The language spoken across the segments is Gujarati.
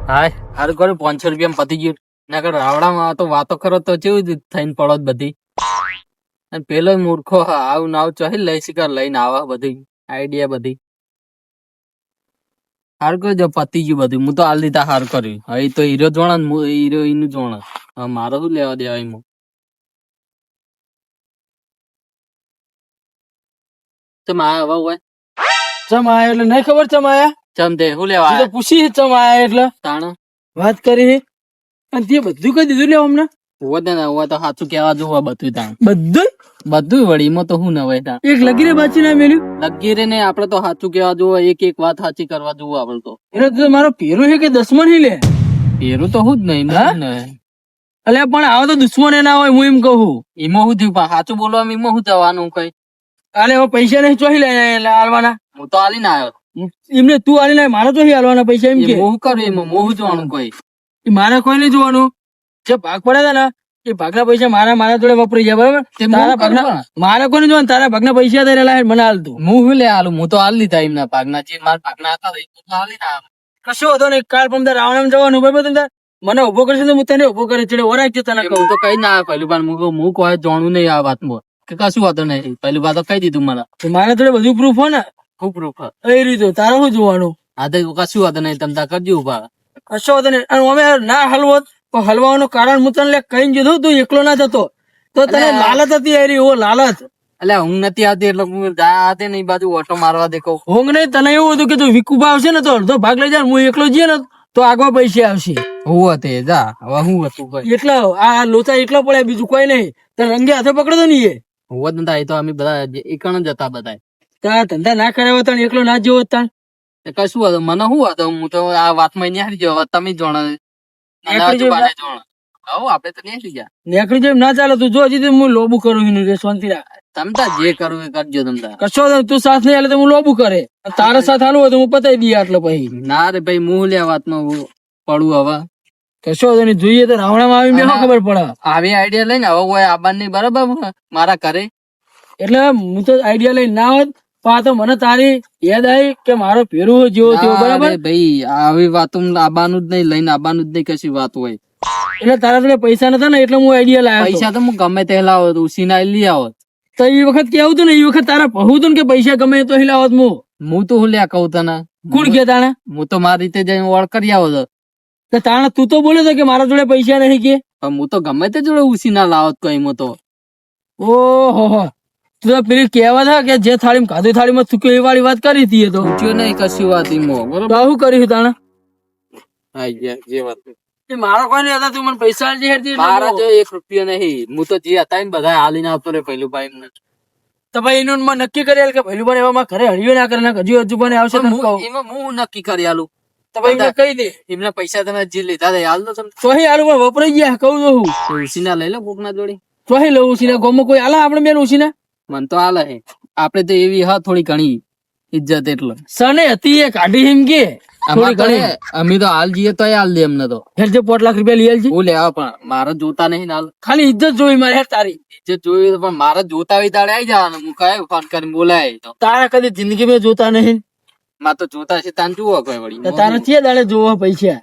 હાય હારું કર્યું 500 રૂપિયા પતી ગયું. નકર રાવડામાં તો વાતો કરો તો કેવું થઈને પડો બધી. અને પેલો મૂર્ખો આવું નાવ ચોહી લઈ શિકાર લઈને આવા બધી આઈડિયા બધી. હારું કર્યું જો પતી ગયું બધું. હું તો હાલ દીધા હારું કર્યું. હવે તો હીરો જોણા ને હીરો એનું જોણા. હવે મારો શું લેવા દેવા એમાં. ચમ આયા હવે હોય ચમ આયા એટલે નહીં ખબર ચમ આયા ચમ તે શું લેવા ઈ તો પૂછી ચમ આયા એટલે તાણ વાત કરી અને તે બધું કહી દીધું લે અમને હોતે ને હોય તો સાચું કેવા જોવા બધું તાણ બધું બધું વળી એમાં તો શું ન હોય તાણ એક લગીરે બાચી ના મેલ્યું લગીરે ને આપડે તો સાચું કેવા જોવો એક એક વાત સાચી કરવા જોવો આપડે તો એટલે તો મારો પેરો છે કે દસમન લે પેરું તો હું જ નહીં હા? ને એટલે પણ આવો તો દુશ્મન ના હોય હું એમ કહું એમાં શું થયું પણ સાચું બોલવા એમાં શું જવાનું કઈ આલે હવે પૈસા નહીં ચોહી લે હાલવાના હું તો હાલી ને આવ્યો એમને તું હાલી લે મારે ચોહી હાલવાના પૈસા એમ કે મોહ કરું એમાં મોહ જોવાનું કઈ ઈ મારે કોઈ નહીં જોવાનું જે ભાગ પડે છે ને એ ભાગના પૈસા મારા જોડે વપરાઈ જાય બરાબર તે તારા મોહ ભાગના કરવા. મારે કોઈ નહીં જોવાનું તારા ભાગના પૈસા દઈ રહેલા મને હાલતું હું શું લે હાલું હું તો હાલ લીધા એમના ભાગના જે મારા ભાગના હતા એ તો હાલી ને આવ્યો. કશો હતો ને કાલ પમદાર રાવણ જવાનું બરાબર તમે મને ઉભો કરશે તો હું તને ઉભો કરે ચડે ઓરાય છે તને હું કહું તો કઈ ના આવે પહેલું પણ હું કોઈ જાણવું નહીં આ વાતમાં કે કશું વાતો નહીં પહેલું વાત તો કહી દીધું મને તો મારા જોડે બધું પ્રૂફ હોય ને ખૂબ પ્રૂફ એ રીતે તારે શું જોવાનું હા તો કશું વાતો નહીં તમે તાર કરજો ઉભા કશો હતો ને અને અમે ના હલવો તો હલવાનું કારણ હું તને કહીને જતો તું એકલો ના જતો તો તને અરે. લાલચ હતી એરી ઓ લાલચ એટલે ઊંઘ નથી આવતી એટલે હું જાતે ને એ બાજુ ઓટો મારવા દેખો ઊંઘ નહીં તને એવું હતું કે તું વિકુભા આવશે ને તો અડધો ભાગ લઈ જાય હું એકલો જઈએ ને તો આગવા પૈસા આવશે હું હતી જા હવે હું હતું કઈ એટલે આ લોચા એકલો પડે બીજું કોઈ નહીં તને રંગે હાથે પકડતો નહીં હું જ નતા એ તો અમે બધા એકણ જ હતા બધા તારા ધંધા ના કર્યા તને એકલો ના જેવો તાણ એ કશું હતું મને શું હતું હું તો આ વાતમાં નહીં હારી ગયો તમે જાણો એકડી જેમ આપડે તો નહીં ગયા નેકડી જેમ ના ચાલે તું જો હજી તો હું લોબુ કરું એનું રે શાંતિ રાખ તમે તાર જે કરવું એ કરજો તમે તાર. કશો વાંધો નહીં, તું સાથ નહીં હાલે તો હું લોબુ કરે તારા સાથ હાલવું હોય તો હું પતાવી દઈએ આટલો પછી ના રે ભાઈ હું લે વાતમાં હું પડું હવે કશો વાંધો નહીં જોઈએ તો રાવણામાં આવીને બેહો ખબર પડે આવી આઈડિયા લઈને હવે કોઈ આબાન નહીં બરાબર મારા ઘરે એટલે હું તો આઈડિયા લઈને ના હોત પણ આ તો મને તારી યાદ આવી કે મારો પેરું જેવો થયો બરાબર અરે ભાઈ આવી વાતો આબાનું જ નહીં લઈને આબાનું જ નહીં કશી વાત હોય એટલે તારા જોડે પૈસા નતા ને એટલે હું આઈડિયા લાવ્યો પૈસા તો હું ગમે તે લાવો ઉસીના લઈ આવો તો એ વખત કેવું હતું ને એ વખત તારા પહું હતું ને કે પૈસા ગમે તો હિલાવત હું તો હું લ્યા કહું તને કોણ કે તાણે હું તો મારી રીતે જઈને ઓળ કરી આવો છો તો તાણે તું તો બોલ્યો તો કે મારા જોડે પૈસા નહીં કે પણ હું તો ગમે તે જોડે ઉસીના લાવત કઈ મો તો ઓહો હો તું તો પેલી કહેવા હતા કે જે થાળીમાં ખાધું થાળીમાં થૂક્યો એ વાળી વાત કરી હતી એ તો પૂછ્યો નહીં કશી વાત ઈમો બરોબર તો શું કર્યું તાણે આઈ ગયા જે વાત એ મારો કોઈ નહીં હતા તું મને પૈસા આલજે હેરતી એટલે મારા હું- જો 1 રૂપિયો નહીં હું તો જે હતા ને બધા હાલીને આવતો રે પહેલું ભાઈ એમને. તો ભાઈ એનું મેં નક્કી કરેલ કે પહેલું પણ એવામાં ઘરે હળિયો ના કરે ને હજુ હજુ પણ આવશે તો કહું. એમાં હું નક્કી કરી આલું તો ભાઈ એમને કહી દે એમના પૈસા તમે જે લીધા હતા એ હાલ દો તમે તો અહીં આલુ પણ વપરાઈ ગયા કહું તો હું ઉસીના લઈ લો કોક ના જોડી તો અહીં લઉં ઉસીને ગોમાં કોઈ આલા આપણે બેન ઉસીને મન તો હાલે હે આપડે તો એવી હા થોડી ઘણી ઇજ્જત એટલે સને હતી એ કાઢી હિમ કે અમાર થોડી ઘરે અમે તો હાલ જઈએ તો હાલ દે એમને તો હેર જે 5 લાખ રૂપિયા લઈ આલજે હું લેવા પણ મારે જોતા નહીં હાલ ખાલી ઇજ્જત જોઈ મારે હેર તારી જે જોયું પણ મારે જોતા હોય તારે આવી જવાનું હું કઈ ફોન કરીને બોલાય તો તારા કદી જિંદગી માં જોતા નહીં માં તો જોતા છે તાન જુઓ કોઈ તો વળી તારા છે દાડે જોવા પૈસા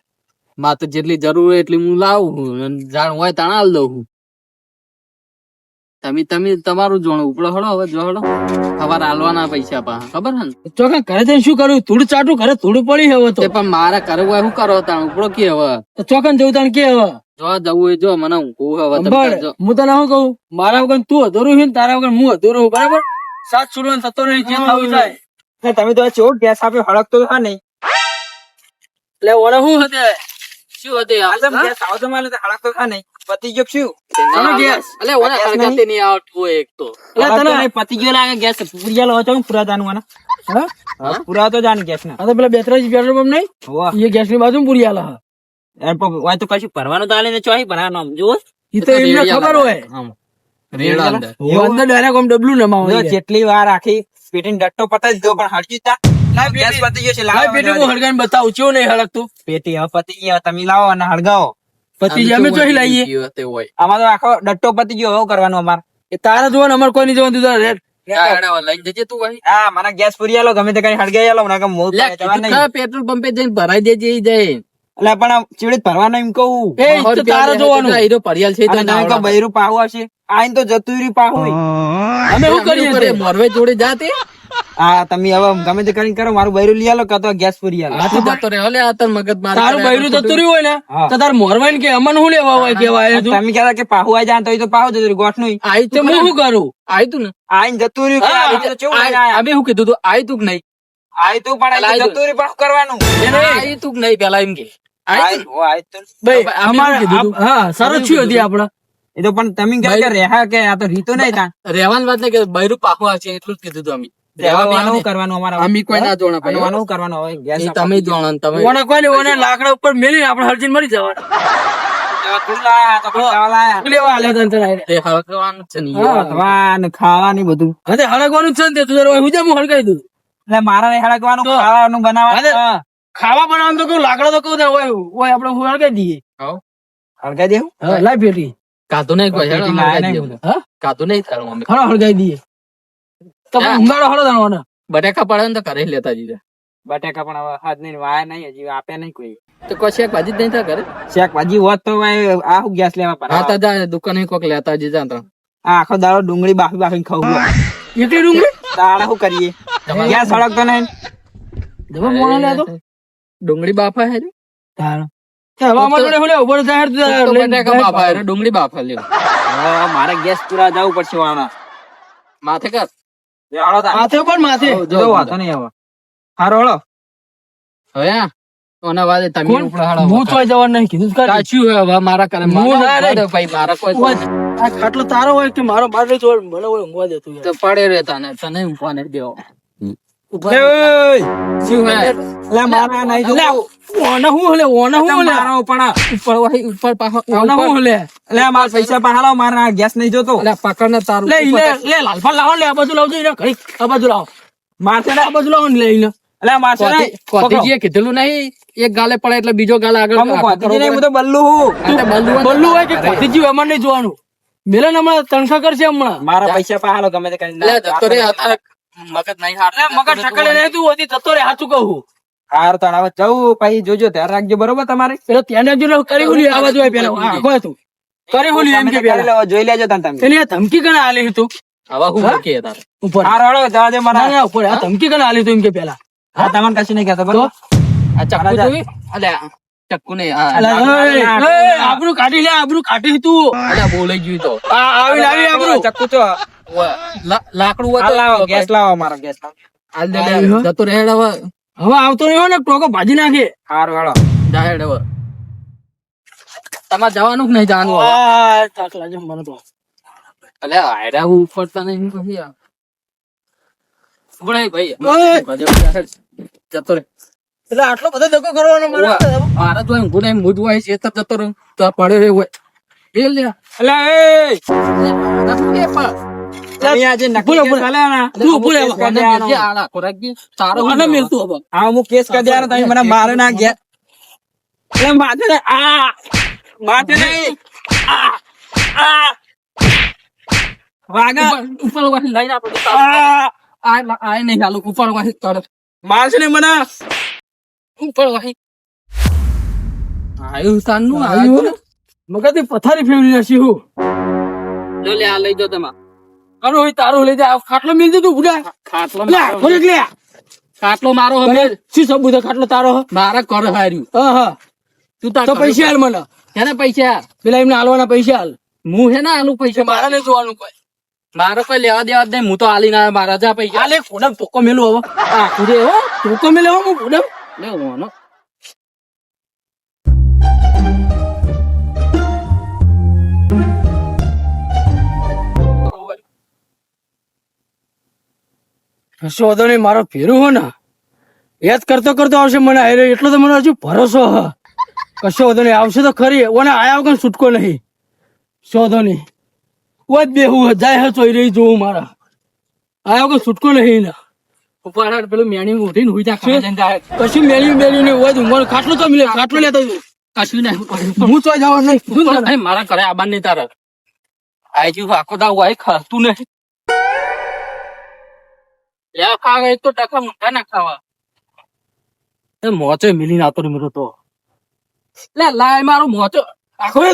માં તો જેટલી જરૂર હોય એટલી હું લાવું અને જાણ હોય તાણ હાલ દઉં તમે તમારું જોણો ઉપડો હળો હવે જો હળો સવારે હાલવાના પૈસા પા ખબર હે ને ચોખા ઘરે જઈને શું કરું થોડું ચાટું ઘરે થોડું પડી હવે તો તે પણ મારે કરવું હોય શું કરો તાણ ઉપડો કે હવે તો ચોખા જવું તાણ કે હવે જો જવું હોય જો મને ઊંઘવું હવે તમે સંભાળ, જો. હું તને શું કહું મારા વગર તું અધૂરું છે ને તારા વગર હું અધૂરું છું બરાબર સાત છોડવાનું થતો નહીં જે થવું થાય તમે તો ચો ગેસ આપે હળકતો હા નહીં એટલે ઓને શું હતે શું હતી આ? આલમ ગેસ આવો તો મારે હળકતો હા નહીં પતિ ગયો શું ના, ગેસ. અલે ઓને હરકતે નહીં આવતું હોય એક તો એટલે તને તને પતિ ગયો લાગે ગેસ પુરિયા લો છો પુરા દાનું મને હા? પુરા તો જાન ગેસ ના આ તો પેલા 2-3 પેટ્રોલ પંપ નહીં હોવા એ ગેસ ની બાજુ પૂરી આલા હોય તો કશું ભરવાનું તો આલે ને ચોહી ભરવાનું આમ જુઓ એ તો એમને ખબર હોય આમ. રેડા અંદર. એ અંદર ડાયરેક્ટ આમ ડબલું નમાવો જો જેટલી વાર આખી પેટીને ડટ્ટો પતાવી દો પણ હળકી તા લાવ ગેસ પતી ગયો છે લાવ પેટી હું હળગાઈને બતાવું ચેવું નહીં હળગતું પેટી હવે પતી ગયો તમે લાવો અને હળગાવો પતિ અમે ચોહી લાવીએ પીવો તે હોય. આમાં તો આખો ડટ્ટો પતી ગયો હવે કરવાનું અમાર એ તારા જોવાનું અમારે કોઈ નહીં જોવાનું તું તારે રેડ. આ હેડા લઈને જજે તું ભાઈ. હા મને ગેસ પુરી આલો ગમે તે કઈ હળગાઈ આલો મને મોત લે, જવા નહીં કીધું પેટ્રોલ પંપે જઈને ભરાઈ દેજે ઈ જાય એટલે પણ આ ચીવડે ભરવાનો એમ કહું. એ તો તારે જોવાનું. હીરો પડિયાલ છે તો અને તમે કહો બૈરું પાહુ હશે આઈને તો જતું રહ્યું પાહુ. અમે શું કરીએ તે? મોરવે જોડે જાતે હા તમે હવે ગમે તે કરીને કરો, મારું બૈરું લઈ આલો કાં તો ગેસ પૂરી આલો. હાથી જતો રે હલે આ તન મગજ મારી તારું બૈરું જતું રહ્યું હોય ને હા. તો તાર મોરવાઈને કે અમને શું લેવા હોય કેવાય તું? તમે કહેતા કે પાહુ આઈ જાય તો એ તો પાહુ જતું રહ્યું ગોઠનું. આઈ તો તો હું શું કરું? આઈ તું ને આઈને જતું રહ્યું કે હા, આ તો ચેવું લઈને આયા? અમે શું કીધું તું આઈ તું કે નહીં આઈ તું પણ આઈ તો જતું રહ્યું પણ શું કરવાનું? આઈ તું કે નહીં પેલા એમ કે આઈ તું? આઈ તો. ભાઈ અમે અમારે શું કીધું તું? હા સરસ છું હતી આપડે. એ તો પણ તમે કહો કે રેહા કે આ તો રીતો નહીં તા. રહેવાની વાત નહીં કે બૈરું પાકું આવશે એટલું જ કીધું તું અમે રહેવાનું શું કરવાનું અમારે? અમે કોઈ ના જોણા ભાઈ રહેવાનું શું કરવાનું હવે? ગેસ એ તમે જ જાણો ને તમે ઓને કોઈ નહીં, ઓને લાકડા ઉપર મેલીને આપણે હરજીને મરી જવાના. થોડું લાયા તો પણ ખાવા લાયા. લેવા આલ્યા તને તને આઈને. તે હળગવાનું જ છે ને હા. ખાવાનું ખાવાનું બધું. હા તે હળગવાનું જ છે ને તે તું તારે હું જેમ હળગાઈ દઉં. એટલે મારા ને હળગવાનું તો. ખાવાનું બનાવવાનું. હા. હા. ખાવા બનાવવાનું તો કહું, લાકડા તો કહું ને ઓય આપણે હું હળગાઈ દઈએ. હાવ. હળગાઈ દેવું? હા લાય પેટી. કાતું નહીં કોઈ પેટી હેડો લાયા હળગાઈ નહીં દઈએ. બધું. હા કાતું નહીં તારું અમે હળો હળગાઈ દઈએ. તો હા. ઊંઘાડો હળો તાનો ઓને. બટાકા પડે ને તો ઘરે જ લેતા જઈએ બટાકા પણ હવે હાથ નહીં વાયા નહીં હજી આપ્યા નહીં કોઈ. તો કશી એક ભાજી જ નહીં થાય ઘરે શાકભાજી હોત તો ભાઈ આ શું ગેસ લેવા પડે? હા તો જા દુકાને કોક લેતા જઈએ જા તો આ આખો દાડો ડુંગળી બાફી બાફીને ખાવું. એકલી ડુંગળી દાડા શું કરીએ? ગેસ સળગતો નહીં. જબર મોણો લે તો. ડુંગળી બાફા હે તાણ. એ હવે અમાર જોડે હું લે ઉભો રહે જાહેર તું તો લઈને બટાકા બાફા હે ડુંગળી બાફા લ્યો હવે મારે ગેસ પૂરા જવું પડશે વાળા. માથે કર હાલો તાર. માથે ઉપર માથે. હવ, જો જો વાંધો નહીં હવે. હારો હળો. હવે આ ઓના વાદે તમે કોણ? ઉપર હાડો હું ચોય જવાનું નહીં કીધું જ કરી. સાચું હે હવે મારા કરે હું ના રે. ભાઈ મારા કોઈ ઓય, આ ખાટલો તારો હોય કે મારો બાર નહીં તો મને ઓય ઊંઘવા દેતું યાર. તો પડે રે તને તને ઊંઘવાને જ દેવો ઉપર. શું હે એટલે મારા નહીં લે, જોવું. ઓને હું હલે ઓને હું હલે મારો પણ ઉપર વાહી ઉપર પાહો ઓને હું હલે એટલે મારા પૈસા પણ હાલો મારે આ ગેસ નહીં જોતો. એટલે પકડ ને તારું લે લે લાલફા લાવો ને આ બાજુ લાવજો એને ઘડી આ બાજુ લાવો મારશે ને આ બાજુ લાવો ને લે એને એટલે મારશે ને. કોતીજીએ કીધેલું નહીં એક ગાલે પડે એટલે બીજો ગાલે આગળ અમુક વાતીજી નહીં, હું તો બલ્લુ હું. આ તો બલ્લું બોલું હોય કે કોતીજી અમાર નહીં જોવાનું મેલન હમણાં તણખા કરશે હમણાં મારા પૈસા પણ હાલો ગમે તે કરીને. લે જતો રે અત્યારે મગજ નહીં હાર મગર ઠકડે નહીં તું હતી જતો રે સાચું કહું હારું તાણ હવે જવું પછી જોજો ધ્યાન રાખજો બરોબર તમારે. પેલો ત્યાં જો કરી હુલી આ બાજુ આય પેલા હા કોઈ તું કરી હુલી એમ કે તમે પેલા લેવો, જોઈ લેજો તાણ તમે. એની આ ધમકી કને આલી તું હવે હું હા? કે તારે ઉપર હારું હળો, જવા દે ના મારા. ના ઉપર આ ધમકી કને આલી તું એમ કે પેલા હા, તમને કશું નહીં કહેતો તો બરોબર. આ ચક્કુ જોઈ અલે ચક્કુ નહીં આબરૂ કાઢી લે આબરૂ કાઢી તું અલે બોલાઈ ગયું તો આવી લાવી આબરૂ ચક્કુ છો. લાકડું હાલ હતું લાવો, ગેસ લાવો મારો ગેસ લાવો. હાલ દે લે જતો રહે હવે હવે આવતો નહીં હોય ને ટોકો ભાજી નાખે હારું હળો. જાહેર હવે તમારે જવાનું કે નહીં જવાનું હવે? આ થાક લાગે મને તો અલે આયરા હું ઉફરતા નહીં પછી આ. ઉભરાય ભાઈ ઓય! જતો રે એટલે આટલો બધો ધક્કો કરવાનો મને મારા તો એમ ગુને મુદ હોય છે તો જતો રહું તો પડે રે હોય એ લે એટલે એ એ પણ તમે આજે નકલી બોલો, કેસ બોલો. આલ્યા ને, તું ઉભો રહે. કેસ કરી દેવાનો. આલા ખોરાક દી તારો આને મેલતું હવે હા, હું કેસ કરી દેવાનો, તમે મને મારે ના ગયા. એટલે માથે ને આ માથે નહીં. આ વાગા. ઉપર વાહી લઈને આપણે આ આ નહીં હાલું ઉપર વાહી તરત મારશે ને મને. ઉપર વાહી આયુ સાનું આવ્યું આયુ ને? મગજની પથારી ફેરવી નાખી હું લો લે આ લઈ જો તમે અરે હોય તારો લઈ જા ખાટલો મેલ દે તું બુડા ખાટલો લે ખોલી લે ખાટલો મારો હવે શું સબૂત છે ખાટલો તારો હ? મારા કર હાર્યું હા હા તું તાર તો પૈસા હાલ મને એને પૈસા પેલા એમને હાલવાના પૈસા હાલ હું હે ને આલુ પૈસા મારા નહીં જોવાનું કોઈ મારો કોઈ લેવા દેવા જ નહીં હું તો આલી ના મારા જા પૈસા હાલે ફોડમ ટોકો મેલું હવે આ ખુદે હો ટોકો મેલે હો હું ફોડમ લે ઓનો કશો વાંધો નહીં મારો ફેરું હો ને યાદ કરતો કરતો આવશે મને આયરો એટલો તો મને હજુ ભરોસો હ કશો વાંધો નહીં આવશે તો ખરી ઓને આયા વગર છૂટકો નહીં કશો વાંધો નહીં ઓજ બેહું જાય હે ચોઈ રહી જોઉં મારા આયા વગર છૂટકો નહીં ને ઉપર પેલું મેણી ઉઠીને હુઈ જા ખાઈ જઈને જાય કશું મેલ્યું મેલ્યું નહીં ઓજ ઊંઘવાનું ખાટલો તો મિલે ખાટલો લેતો જઉં. કશું નહીં હું ચોઈ જવાનું નહીં શું કરે? નહીં મારા ઘરે આબાન નહીં તારે આઈ જ્યું આખો દાવ આઈ ખાતું નહીં લે ખાવા એક તો ટકા મોટા ના ખાવા એ મોચે મિલીને આવતો રહ્યો મેરો તો લે લાય મારો મોચો આખો રે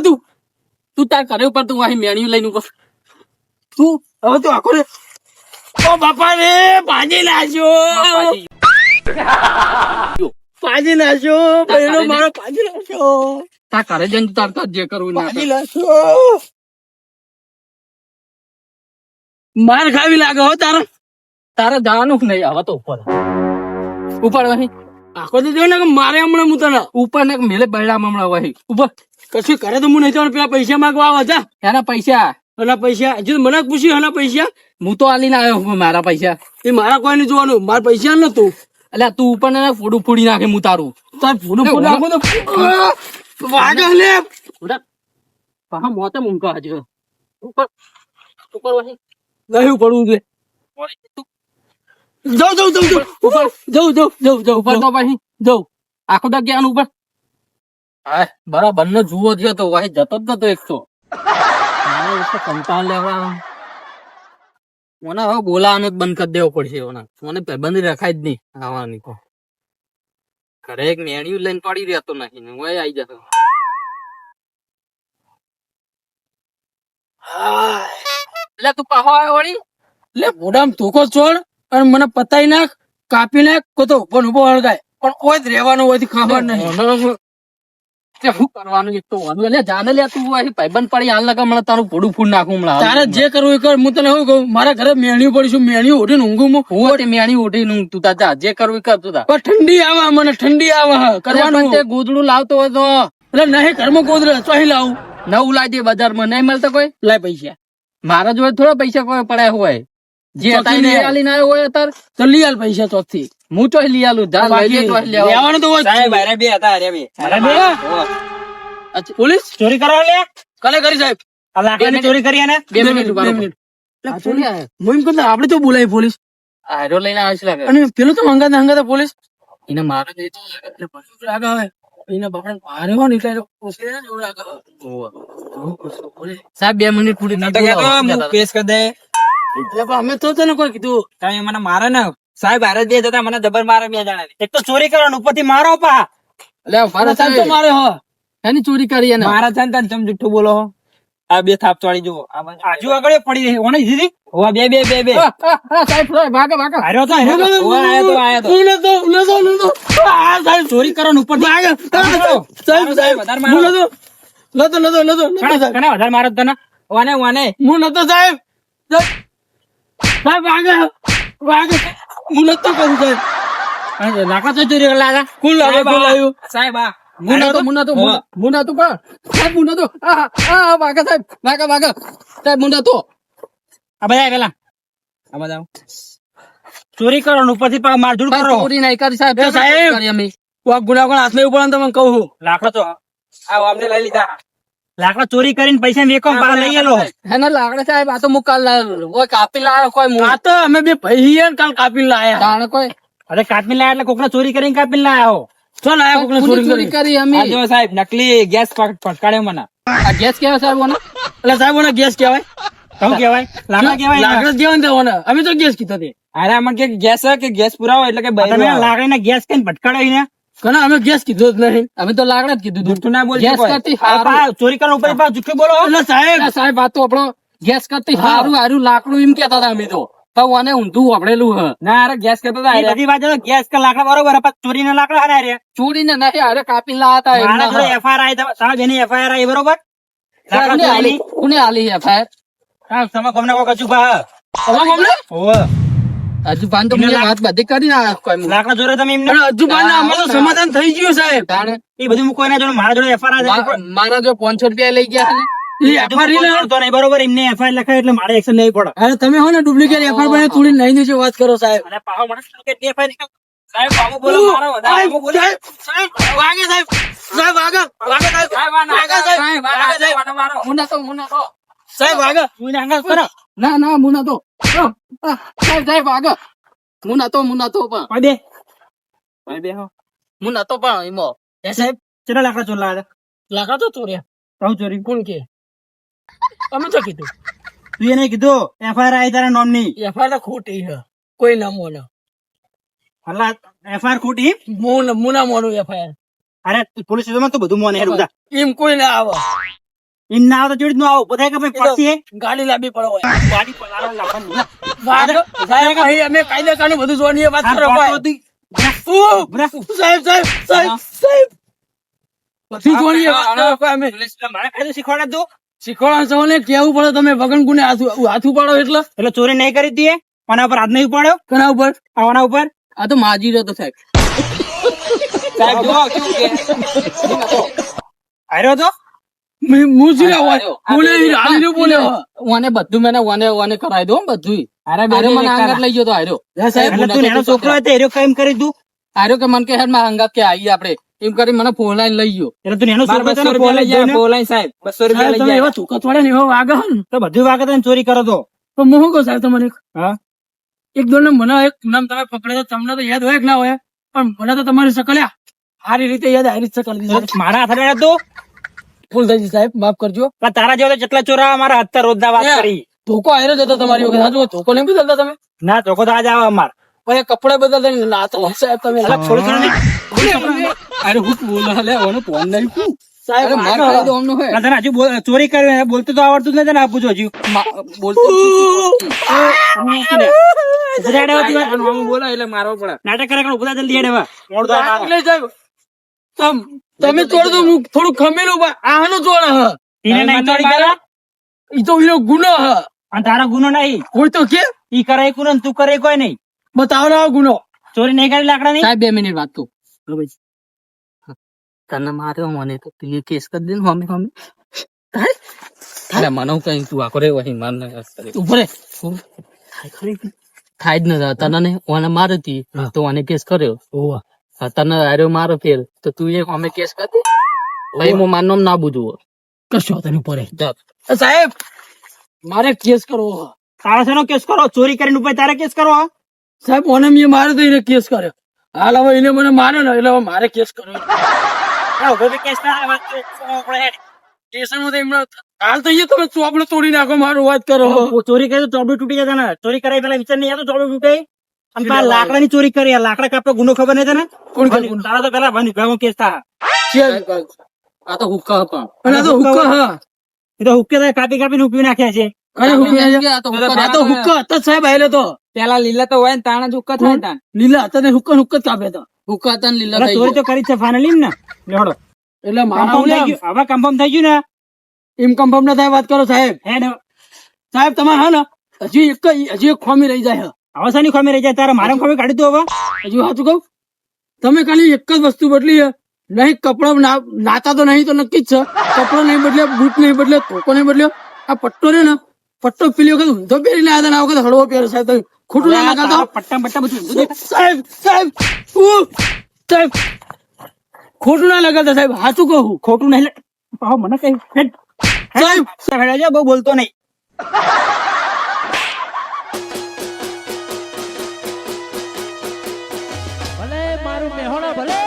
તું તાર કરે ઉપર તું અહીં મેણ્યું લઈને ઉપર તું હવે તું આખો રે ઓ બાપા રે ભાજી નાખ્યો ભાજી નાખ્યો પહેલો મારો ભાજી નાખ્યો તાર ઘરે જઈને તાર તાર જે કરવું ના ભાજી નાખ્યો માર ખાવી લાગે હો તારા તારે જવાનું જ નહીં હવે તો ઉપર ઉપર વહી આખો તો જો ને કે મારે હમણાં હું તને ઉપર ને મેલે બૈડામાં હમણાં વહી ઉપર કશું કરે તો હું નહીં જવાનું પેલા પૈસા માંગવા આવા જા એના પૈસા એના પૈસા હજુ મને પૂછ્યું એના પૈસા હું તો આલીને આવ્યો મારા પૈસા એ મારા કોઈ નહીં જોવાનું મારા પૈસા નતું એટલે તું ઉપર ને ફોડું ફોડી નાખે હું તારું તાર ફોડું ફોડું નાખો તો વાગે લે પાહા મોતે મૂંગો આજે ઉપર ઉપર વહી નહીં પડવું છે જાઉં જાઉં જાઉં ઉપર જાઉં જાઉં જાઉં જાઉં ઉપર તો પછી જવું આખો દા જ્ઞાન ઉપર હા બરાબર ને જુઓ થયો તો વાહી જતો જ નતો એક તો કંટાળ લેવા મને હવે બોલાવાનું જ બંધ કરી દેવો પડશે મને પેબંધી રખાય જ નહીં આવવાની તો ઘરે એક મેણિયું લઈને પડી રહેતો નહીં હું આવી જતો એટલે તું પાહો આવ્યો વળી લે મોઢામાં ધોકો છોડ અને મને પતાઈ નાખ કાપી નાખ કો તો ઉભો ને ઉભો હળગાય પણ કોઈ જ રહેવાનું હોય ખબર નહીં શું કરવાનું એક તો વાંધો એટલે જાને લે તું અહીં ભાઈબંધ પડી હાલ લગા મને તારું ફોડું ફૂડ નાખું હમણાં તારે જે કરવું એ કર હું તને શું કહું મારા ઘરે મેણ્યું પડીશું મેણ્યું ઓઢીને ઊંઘું હું તે મેણી ઉઠીને તું તા જા જે કરવું એ કર તું તા પણ ઠંડી આવે મને ઠંડી આવે કરવાનું તે ગોદડું લાવતો હોય તો એટલે નહીં ઘરમાં ગોદરે ચોહી લાવું નવું લાવી દે બજારમાં નહીં મળતો કોઈ લાય પૈસા મારા જોડે થોડા પૈસા કોઈ પડ્યા હોય જે ચોથી હતા લઈ આલ. આલીને આવ્યો હોય અત્યારે તો લઈ આલ પૈસા ચોથી હું તો લઈ આલું જા લઈ લે તો લેવા લેવાનું તો હોય જ. સાહેબ અરે બે હતા અરે બે અરે બે? અચ્છા, પોલીસ ચોરી કરવા લે કલે કરી સાહેબ આ લાકડાની ચોરી કરી એને બે મિનિટ ઉભા રહો. મિનિટ આ ચોરી આયા. હું એમ કરતા આપણે તો બોલાય પોલીસ આ હેરો લઈને આવે છે લાગે અને પેલું તો હંગાતા પોલીસ એને મારે જ એ તો એટલે પછી લાગે આવે એના બાપા ભારે હોય ને એટલે પોસે એવું લાગે સાહેબ 2 મિનિટ પૂરી નતો કહેતો હું કેસ કરી દે એટલે પણ અમે તો તને કોઈ કીધું તમે મને મારે ને સાહેબ હારે બે જતા મને જબર મારે બે જણા એક તો ચોરી કરવાનું ઉપરથી મારો પા એટલે મારા સાહેબ તો મારે હો એની ચોરી કરી એને મારા છે ને તને ચમ જુઠ્ઠું બોલો હો. આ બે થાપ ચોળી જુઓ આજુ આગળ પડી રહી ઓને દીધી હોવા બે બે બે બે સાહેબ ભાગો ભાગો હાર્યો તો હાર્યો તો. હોવા આયો તો આયો તો હું નતો આ સાહેબ ચોરી કરવાનું ઉપરથી સાહેબ સાહેબ વધારે મારો. હું નતો સાહેબ કને વધારે મારો તને ઓને ઓને હું નતો સાહેબ સાહેબ વાગે હું નતો કરું સાહેબ લાકડા તો ચોરી લાગા કોણ લાવ્યું સાહેબ આ મુના તો પણ સાહેબ મુના તો ભાગા સાહેબ ભાગા સાહેબ મુના તો આ બધા પેલા આ બધા ચોરી કરવાનું ઉપરથી પા મારઝૂડ કરો ચોરી નહીં કરી સાહેબ એ સાહેબ. કરી અમે ગુનાખોર હાથમાં એવું પડે તમને કહું લાકડા તો આ અમને લઈ લીધા લાકડા ચોરી કરીને પૈસા વેકો પા લઈ એલો એને લાકડા સાહેબ આ તો હું કાલ કોઈ કાપી લાવ્યો કોઈ આ તો અમે બે ભાઈ કાલ કાપી લાયા તાણે કોઈ અરે કાપી લાયા એટલે કોકને ચોરી કરીને કાપી લાયા હો ચલ આયા કોકને ચોરી ચોરી કરી કરી અમે આ જો સાહેબ નકલી ગેસ પટકાડ્યો મને આ ગેસ કેવા સાહેબ ઓને એટલે સાહેબ ઓને ગેસ કહેવાય શું કહેવાય લાકડા કહેવાય લાકડા જ કહેવાય ને ઓને અમે તો ગેસ કીધા તે અરે આમાં કે ગેસ કે ગેસ પુરાવો એટલે કે લાકડીને ગેસ કઈ ભટકાડ્યો ને કના અમે ગેસ કીધો જ નહીં અમે તો લાકડા જ કીધું જુઠ્ઠું ના બોલ ગેસ કરતી હારું. ચોરી કરવા ઉપર પા જુઠ્ઠું બોલો એટલે સાહેબ આ સાહેબ આ તો આપણો ગેસ કરતી હારું હારું લાકડું એમ કેતા હતા અમે તો પણ ઓને ઊંધું વાપરેલું હ ના અરે ગેસ કરતો હતા એ બધી વાત ગેસ કે લાકડા બરોબર ચોરી ના લાકડા હારે હારે ચોરીને નહીં અરે કાપી લાતા મારા જોડે એફઆઈઆર આવી સાહેબ એની એફઆઈઆર આવી બરોબર લાકડા ચોરીની. કોને આલી એફઆઈઆર સાહેબ તમે ગમને કોઈ કચું ભા ઓવે હજુ પાન તો મને વાત બધી કરી ના કોઈ લાકડા જોડે તમે એમને પણ હજુ બાર અમારું સમાધાન થઈ ગયું સાહેબ તાણે એ બધું હું કોઈના જોડે મારા જોડે એફઆઈઆર મારા જો 500 રૂપિયા લઈ ગયા ને એ એફઆઈઆર તો નહીં બરોબર એમને એફઆઈઆર લખાય એટલે મારે એક્શન લેવી પડે અરે તમે હો ને ડુપ્લિકેટ એફઆઈઆર બને થોડી નહીં નીચે વાત કરો સાહેબ અને પાહો મને એફઆઈઆર સાહેબ પાહો બોલો મારો વધારે સાહેબ, પાહો બોલો સાહેબ, વાગે સાહેબ સાહેબ વાગે વાગે સાહેબ મુના તો સાહેબ વાગે તું આંગળ કરો ના મુના તો સાહેબ આગળ મુના તો પણ કોઈ બે કોઈ બે હો મુના તો પણ એમો એ સાહેબ ચલા લાકડા ચોર લાગે લાકડા તો ચોર્યા કહું ચોરી કોણ કે અમે તો કીધું તું એને કીધું એફઆઈઆર આવી તારા નામની એફઆઈઆર ખોટી છે કોઈ ના મોનો હલા એફઆઈઆર ખોટી મુના મોનું એફઆઈઆર અરે પોલીસ સ્ટેશનમાં તો બધું મોને હેડ ઉધા એમ કોઈ ના આવે ઇન ના આવે તો જોડી નો આવો બધા કે ભાઈ પડતી હે ગાડી લાંબી પડો હોય ગાડી પલાળો લાખન સાહેબ અહીં અમે કાયદેસરનું બધું જોવાની વાત કરો ભાઈ. સાહેબ સાહેબ સાહેબ સાહેબ બધી જોવાની વાત કરો ભાઈ અમે મારે કાયદો શીખવાડે દો શીખવાડવા સૌને કેવું પડે તમે વગન ગુને હાથ ઉપાડો એટલે ચોરી નહીં કરી દઈએ આના ઉપર હાથ નહીં ઉપાડ્યો કના ઉપર આના ઉપર આ તો માજી રહ્યો તો સાહેબ સાહેબ જો કેવું કે આર્યો તો મુસીરા હોય બોલે હાલી બોલે ઓને બધું મને ઓને કરાવી દો બધું અરે આરે મને અંગાત લઈ ગયો તો આર્યો સાહેબ એટલે તું એનો છોકરો હતો એરો કામ કરી દઉં આર્યો કે મને કે હેડ માં અંગાત કે આવીએ આપણે એમ કરી મને ફોલાઈને લઈ ગયો એટલે તું એનો છોકરો હતો ને બોલાઈ સાહેબ 200 રૂપિયા લઈ તમે એવા ધોકા થોડા ને એવા વાગે હે ને તો બધું વાગે તો ચોરી કરો તો તો હું શું કહું સાહેબ તમને હા એક દોડ મને એક નામ તમે પકડે તો તમને તો યાદ હોય કે ના હોય પણ મને તો તમારી શકલ્યા સારી રીતે યાદ આવી શકલ મારા હાથે તો ફૂલ થઈ ગઈ સાહેબ માફ કરજો પણ તારા જેવો તો જેટલા ચોરા મારા હાથ રોજના વાત કરી ધોકો આયરો જતો તમારી વખત સાચું ધોકો નહીં બદલતા તમે ના ચોખ્ખો તો આજ આવે અમાર પણ કપડા બદલતા નહીં ના તો સાહેબ તમે અલગ છોડી છોડી અરે હું બોલા લે ઓનો ફોન નહીં કુ સાહેબ અરે માર ખાઈ દો અમનો હે તને હજુ ચોરી કરી બોલતો તો આવડતું જ નથી ને આપું છું હજુ બોલતો બોલા એટલે મારવો પડે નાટક કરે ઉભા જલ્દી હેડ હવે મોડ તો એટલે સાહેબ તમે છોડ દો હું થોડું ખમેલું આનો જોડ હ એને નહીં ચોરી કરે ઈ તો એનો ગુનો હ અને તારો ગુનો નહીં કોઈ તો કે ઈ કરે કુનો તું કરે કોઈ નહીં બતાવો ના ગુનો ચોરી નહીં કરી લાકડા નહીં સાહેબ 2 મિનિટ વાત કરું તને માર્યો મને તો તું કેસ કરી દે ને હમે અરે મને કઈ તું આખો રે વહી માર ના ઉપર થાય જ ન તને ને ઓને મારતી તો ઓને કેસ કર્યો ઓવા તને હાર્યો મારો ફેર તો તું એક અમે કેસ કરી ભાઈ હું મારનો ના બુજવું કશો તને ઉપર સાહેબ મારે કેસ કરવો હ. તારા શેનો કેસ કરો ચોરી કરીને ઉપર તારે કેસ કરો સાહેબ ઓને મેં મારે તો એને કેસ કર્યો હાલ હવે એને મને માર્યો ને એટલે હવે મારે કેસ કર્યો કેસ ના સ્ટેશનમાં તો એમનો હાલ તો અહીંયા તમે ચોપડો તોડી નાખો મારું વાત કરો ચોરી કરી તો ચોપડું તૂટી જતા ને ચોરી કરાય પેલા વિચાર નહીં આવતો ચોપડું તૂટે અને તારા લાકડા ની ચોરી કરી લાકડા કાપતો ગુનો ખબર નહીં તને કોણ કરે? તારા તો પેલા ભેગો કેસ થા આ તો હુક્કા પણ અને આ તો હુક્કા હા એ તો હુક્કે કાપી કાપીને ઉપી નાખ્યા છે અને હુક્કા આ તો આ તો હુક્કા હતા જ સાહેબ આયેલો તો પેલા લીલા તો હોય ને તાણા જ હુક્કા થાય તા લીલા હતા ને હુક્કા હુક્કા જ કાપે તો હુક્કા હતા ને લીલા એટલે થઈ ચોરી તો કરી છે ફાઇનલી ને લેવડો એટલે મારા કન્ફર્મ થઈ ગયું હવે કન્ફર્મ થઈ ગયું ને એમ કન્ફર્મ ના થાય વાત કરો સાહેબ હેડ સાહેબ તમારે હા ને હજી એક ખોમી રહી જાય હવે શાની ખોમી રહી જાય તારે મારે ખોમી કાઢી દો હવે હજુ સાચું કહું તમે ખાલી એક જ વસ્તુ બદલી છે નહીં કપડા નાતા તો નહીં તો નક્કી જ છે કપડા નહીં બદલ્યા બૂટ નહીં બદલ્યા ધોકો નહીં બદલ્યો આ પટ્ટો રે ને પટ્ટો પેલી વખત ઊંધો પહેરીને આવ્યા હતા ને આ વખત હળવો પહેરે સાહેબ તમે ખોટું ના લગાડતા પટ્ટા બટ્ટા બધું સાહેબ સાહેબ સાહેબ ખોટું ના લગાડતા સાહેબ સાચું કહું ખોટું નહીં મને કઈ સાહેબ બહુ બોલતો નહીં ભલે મારું મેહોણા ભલે